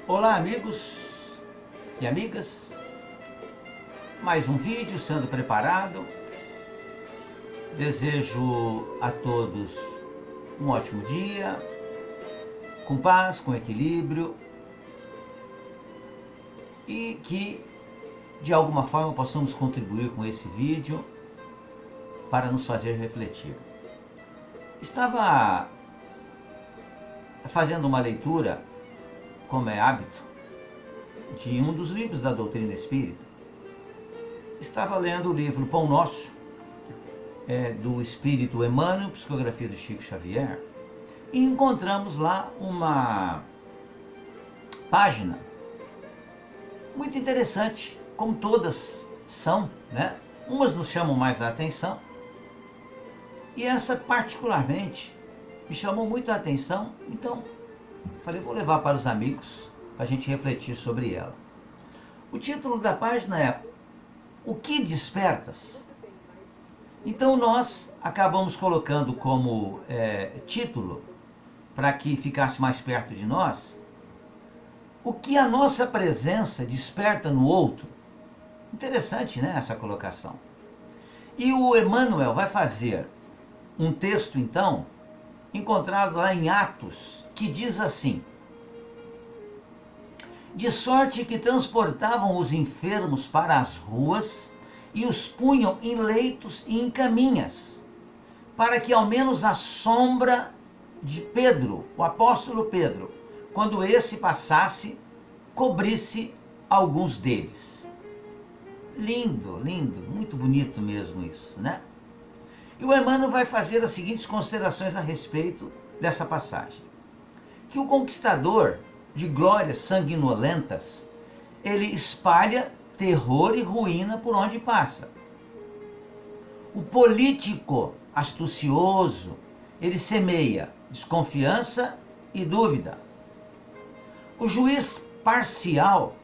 Olá, amigos e amigas, mais um vídeo sendo preparado. Desejo a todos um ótimo dia, com paz, com equilíbrio, e que de alguma forma possamos contribuir com esse vídeo para nos fazer refletir. Estava fazendo uma leitura, como é hábito, de um dos livros da doutrina espírita. Estava lendo o livro Pão Nosso, do Espírito Emmanuel, psicografia do Chico Xavier, e encontramos lá uma página muito interessante, como todas são, né? Umas nos chamam mais a atenção, e essa particularmente me chamou muito a atenção, então falei, vou levar para os amigos para a gente refletir sobre ela. O título da página é O que despertas? Então nós acabamos colocando como título, para que ficasse mais perto de nós, o que a nossa presença desperta no outro. Interessante, né, essa colocação. E o Emmanuel vai fazer um texto, então, encontrado lá em Atos, que diz assim: de sorte que transportavam os enfermos para as ruas e os punham em leitos e em caminhas, para que ao menos a sombra de Pedro, o apóstolo Pedro, quando esse passasse, cobrisse alguns deles. Lindo, lindo, muito bonito mesmo isso, né? E o Emmanuel vai fazer as seguintes considerações a respeito dessa passagem. Que o conquistador de glórias sanguinolentas, ele espalha terror e ruína por onde passa. O político astucioso, ele semeia desconfiança e dúvida. O juiz parcial,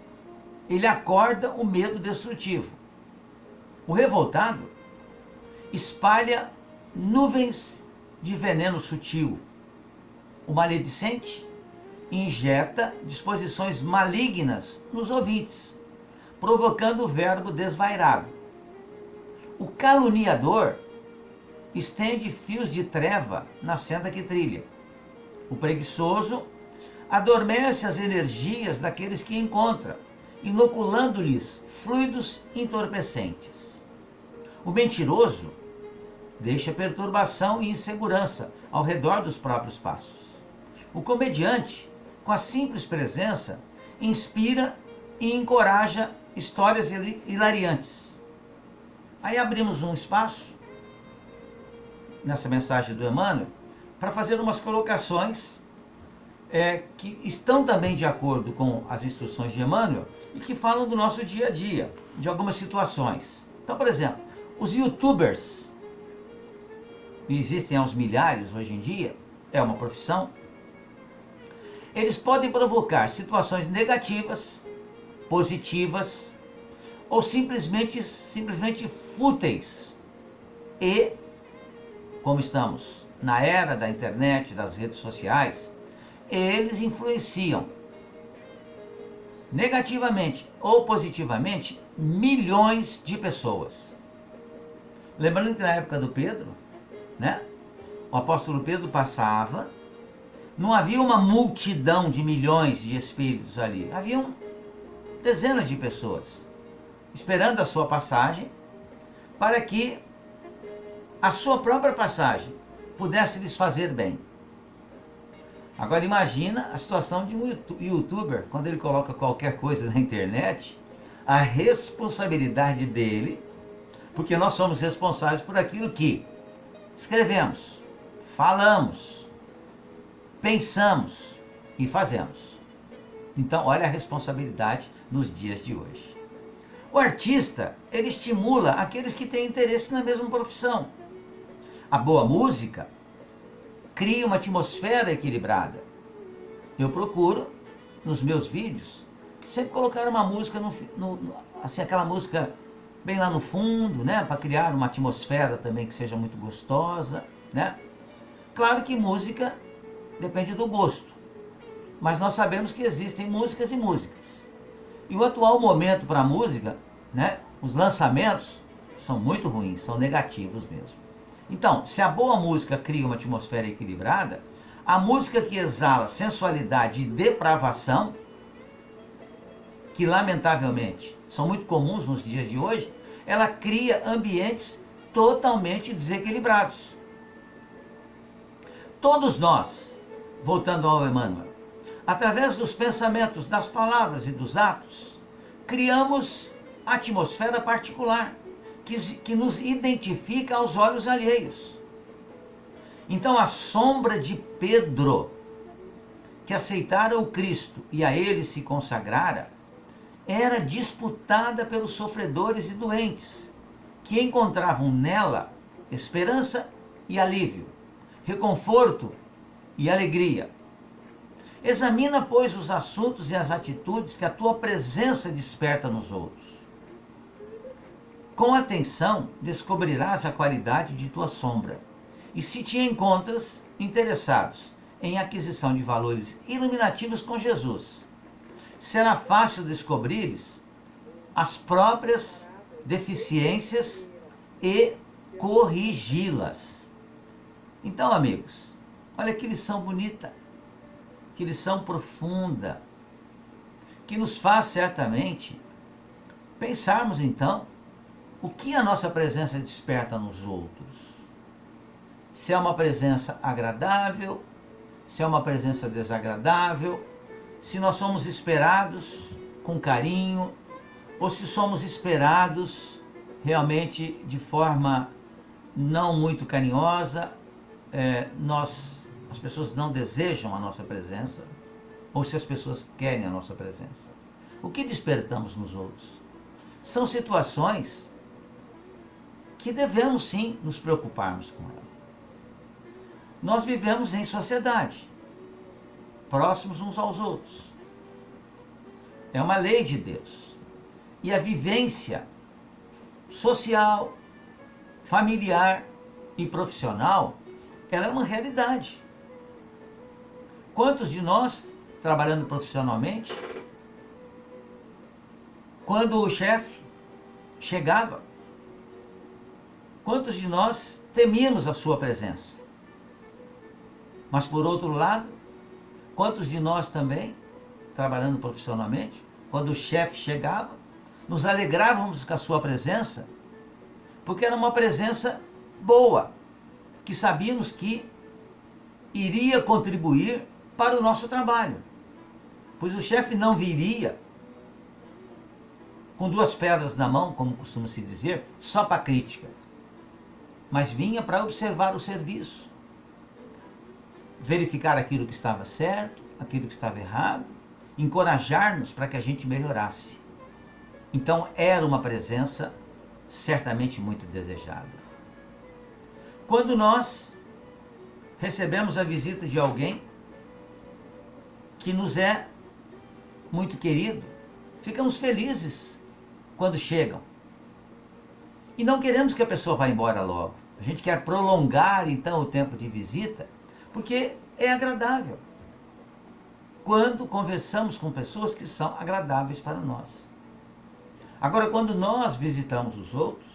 ele acorda o medo destrutivo. O revoltado espalha nuvens de veneno sutil. O maledicente injeta disposições malignas nos ouvintes, provocando o verbo desvairado. O caluniador estende fios de treva na senda que trilha. O preguiçoso adormece as energias daqueles que encontra, inoculando-lhes fluidos entorpecentes. O mentiroso deixa perturbação e insegurança ao redor dos próprios passos. O comediante, com a simples presença, inspira e encoraja histórias hilariantes. Aí abrimos um espaço, nessa mensagem do Emmanuel, para fazer umas colocações que estão também de acordo com as instruções de Emmanuel e que falam do nosso dia a dia, de algumas situações. Então, por exemplo, os youtubers, existem aos milhares hoje em dia, é uma profissão, eles podem provocar situações negativas, positivas ou simplesmente fúteis. E, como estamos na era da internet, das redes sociais, eles influenciam negativamente ou positivamente milhões de pessoas. Lembrando que na época do Pedro, né, o apóstolo Pedro passava, não havia uma multidão de milhões de espíritos ali, haviam dezenas de pessoas esperando a sua passagem, para que a sua própria passagem pudesse lhes fazer bem. Agora imagina a situação de um youtuber, quando ele coloca qualquer coisa na internet, a responsabilidade dele, porque nós somos responsáveis por aquilo que escrevemos, falamos, pensamos e fazemos. Então, olha a responsabilidade nos dias de hoje. O artista, ele estimula aqueles que têm interesse na mesma profissão. A boa música cria uma atmosfera equilibrada. Eu procuro, nos meus vídeos, sempre colocar uma música, assim, aquela música bem lá no fundo, né, para criar uma atmosfera também que seja muito gostosa, né? Claro que música depende do gosto. Mas nós sabemos que existem músicas e músicas. E o atual momento para a música, né, os lançamentos são muito ruins, são negativos mesmo. Então, se a boa música cria uma atmosfera equilibrada, a música que exala sensualidade e depravação, que lamentavelmente são muito comuns nos dias de hoje, ela cria ambientes totalmente desequilibrados. Todos nós, voltando ao Emmanuel, através dos pensamentos, das palavras e dos atos, criamos atmosfera particular que nos identifica aos olhos alheios. Então a sombra de Pedro, que aceitara o Cristo e a ele se consagrara, era disputada pelos sofredores e doentes, que encontravam nela esperança e alívio, reconforto e alegria. Examina, pois, os assuntos e as atitudes que a tua presença desperta nos outros. Com atenção, descobrirás a qualidade de tua sombra. E se te encontras interessados em aquisição de valores iluminativos com Jesus, será fácil descobrires as próprias deficiências e corrigi-las. Então, amigos, olha que lição bonita, que lição profunda, que nos faz certamente pensarmos então o que a nossa presença desperta nos outros. Se é uma presença agradável, se é uma presença desagradável, se nós somos esperados com carinho, ou se somos esperados realmente de forma não muito carinhosa, as pessoas não desejam a nossa presença, ou se as pessoas querem a nossa presença. O que despertamos nos outros? São situações que devemos sim nos preocuparmos com ela. Nós vivemos em sociedade, próximos uns aos outros. É uma lei de Deus. E a vivência social, familiar e profissional, ela é uma realidade. Quantos de nós, trabalhando profissionalmente, quando o chefe chegava, quantos de nós temíamos a sua presença? Mas por outro lado, quantos de nós também, trabalhando profissionalmente, quando o chefe chegava, nos alegrávamos com a sua presença, porque era uma presença boa, que sabíamos que iria contribuir para o nosso trabalho. Pois o chefe não viria com duas pedras na mão, como costuma se dizer, só para crítica, mas vinha para observar o serviço, verificar aquilo que estava certo, aquilo que estava errado, encorajar-nos para que a gente melhorasse. Então era uma presença certamente muito desejada. Quando nós recebemos a visita de alguém que nos é muito querido, ficamos felizes quando chegam. E não queremos que a pessoa vá embora logo. A gente quer prolongar então o tempo de visita, porque é agradável quando conversamos com pessoas que são agradáveis para nós. Agora, quando nós visitamos os outros,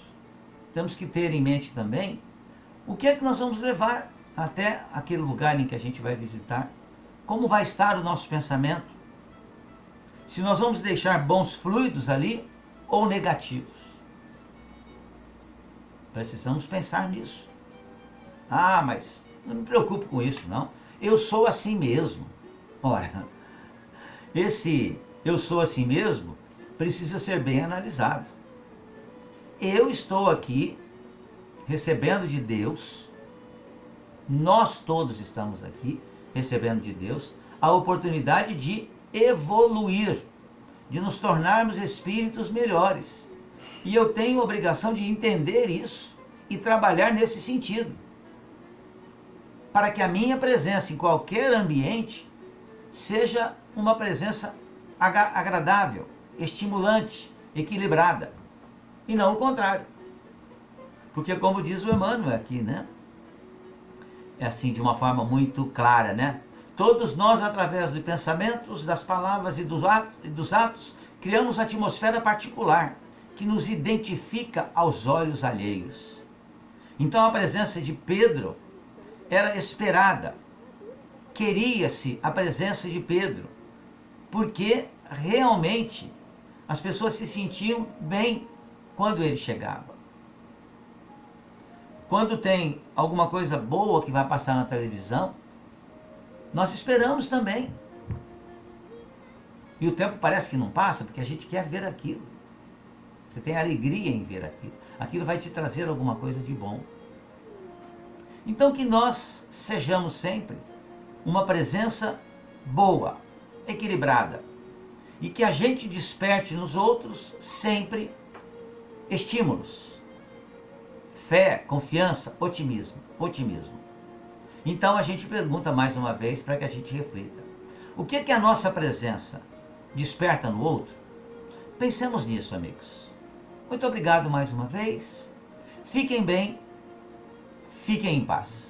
temos que ter em mente também o que é que nós vamos levar até aquele lugar em que a gente vai visitar, como vai estar o nosso pensamento, se nós vamos deixar bons fluidos ali ou negativos. Precisamos pensar nisso. Ah, mas não me preocupo com isso, não. Eu sou assim mesmo. Ora, esse eu sou assim mesmo precisa ser bem analisado. Eu estou aqui recebendo de Deus, nós todos estamos aqui recebendo de Deus a oportunidade de evoluir, de nos tornarmos espíritos melhores. E eu tenho a obrigação de entender isso e trabalhar nesse sentido, para que a minha presença em qualquer ambiente seja uma presença agradável, estimulante, equilibrada, e não o contrário. Porque como diz o Emmanuel aqui, né? É assim, de uma forma muito clara, né? Todos nós, através de pensamentos, das palavras e dos atos, criamos atmosfera particular que nos identifica aos olhos alheios. Então a presença de Pedro era esperada. Queria-se a presença de Pedro, porque realmente as pessoas se sentiam bem quando ele chegava. Quando tem alguma coisa boa que vai passar na televisão, nós esperamos também. E o tempo parece que não passa, porque a gente quer ver aquilo. Você tem alegria em ver aquilo. Aquilo vai te trazer alguma coisa de bom. Então que nós sejamos sempre uma presença boa, equilibrada. E que a gente desperte nos outros sempre estímulos. Fé, confiança, otimismo. Então a gente pergunta mais uma vez para que a gente reflita. O que é que a nossa presença desperta no outro? Pensemos nisso, amigos. Muito obrigado mais uma vez. Fiquem bem, fiquem em paz.